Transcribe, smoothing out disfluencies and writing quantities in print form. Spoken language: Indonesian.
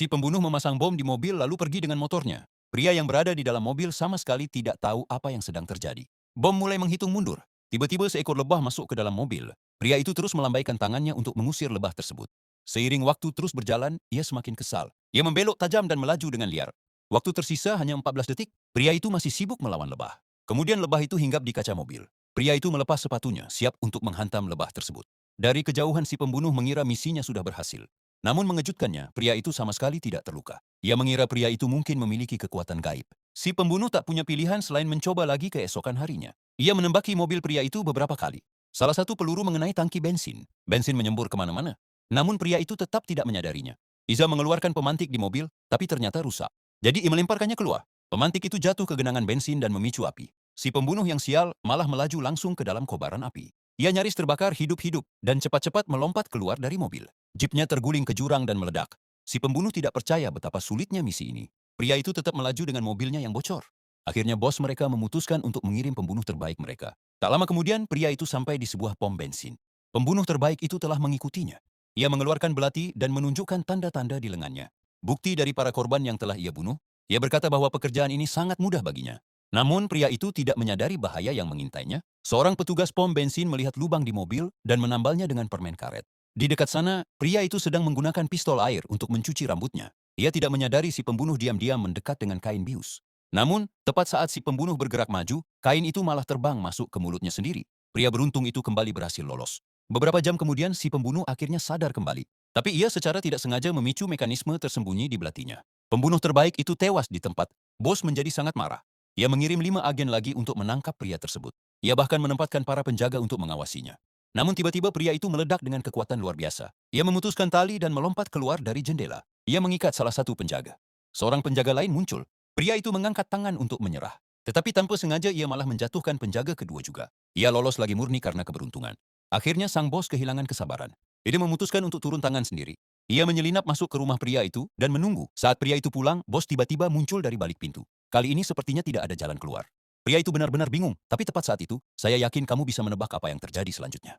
Si pembunuh memasang bom di mobil lalu pergi dengan motornya. Pria yang berada di dalam mobil sama sekali tidak tahu apa yang sedang terjadi. Bom mulai menghitung mundur. Tiba-tiba seekor lebah masuk ke dalam mobil. Pria itu terus melambaikan tangannya untuk mengusir lebah tersebut. Seiring waktu terus berjalan, ia semakin kesal. Ia membelok tajam dan melaju dengan liar. Waktu tersisa hanya 14 detik, pria itu masih sibuk melawan lebah. Kemudian lebah itu hinggap di kaca mobil. Pria itu melepas sepatunya, siap untuk menghantam lebah tersebut. Dari kejauhan si pembunuh mengira misinya sudah berhasil. Namun mengejutkannya, pria itu sama sekali tidak terluka. Ia mengira pria itu mungkin memiliki kekuatan gaib. Si pembunuh tak punya pilihan selain mencoba lagi keesokan harinya. Ia menembaki mobil pria itu beberapa kali. Salah satu peluru mengenai tangki bensin. Bensin menyembur kemana-mana. Namun pria itu tetap tidak menyadarinya. Iza mengeluarkan pemantik di mobil, tapi ternyata rusak. Jadi ia melemparkannya keluar. Pemantik itu jatuh ke genangan bensin dan memicu api. Si pembunuh yang sial malah melaju langsung ke dalam kobaran api. Ia nyaris terbakar hidup-hidup dan cepat-cepat melompat keluar dari mobil. Jeepnya terguling ke jurang dan meledak. Si pembunuh tidak percaya betapa sulitnya misi ini. Pria itu tetap melaju dengan mobilnya yang bocor. Akhirnya bos mereka memutuskan untuk mengirim pembunuh terbaik mereka. Tak lama kemudian, pria itu sampai di sebuah pom bensin. Pembunuh terbaik itu telah mengikutinya. Ia mengeluarkan belati dan menunjukkan tanda-tanda di lengannya. Bukti dari para korban yang telah ia bunuh. Ia berkata bahwa pekerjaan ini sangat mudah baginya. Namun pria itu tidak menyadari bahaya yang mengintainya. Seorang petugas pom bensin melihat lubang di mobil dan menambalnya dengan permen karet. Di dekat sana, pria itu sedang menggunakan pistol air untuk mencuci rambutnya. Ia tidak menyadari si pembunuh diam-diam mendekat dengan kain bius. Namun, tepat saat si pembunuh bergerak maju, kain itu malah terbang masuk ke mulutnya sendiri. Pria beruntung itu kembali berhasil lolos. Beberapa jam kemudian si pembunuh akhirnya sadar kembali. Tapi ia secara tidak sengaja memicu mekanisme tersembunyi di belatinya. Pembunuh terbaik itu tewas di tempat. Bos menjadi sangat marah. Ia mengirim 5 agen lagi untuk menangkap pria tersebut. Ia bahkan menempatkan para penjaga untuk mengawasinya. Namun tiba-tiba pria itu meledak dengan kekuatan luar biasa. Ia memutuskan tali dan melompat keluar dari jendela. Ia mengikat salah satu penjaga. Seorang penjaga lain muncul. Pria itu mengangkat tangan untuk menyerah. Tetapi tanpa sengaja ia malah menjatuhkan penjaga kedua juga. Ia lolos lagi murni karena keberuntungan. Akhirnya sang bos kehilangan kesabaran. Dia memutuskan untuk turun tangan sendiri. Ia menyelinap masuk ke rumah pria itu dan menunggu. Saat pria itu pulang, bos tiba-tiba muncul dari balik pintu. Kali ini sepertinya tidak ada jalan keluar. Pria itu benar-benar bingung, tapi tepat saat itu, saya yakin kamu bisa menebak apa yang terjadi selanjutnya.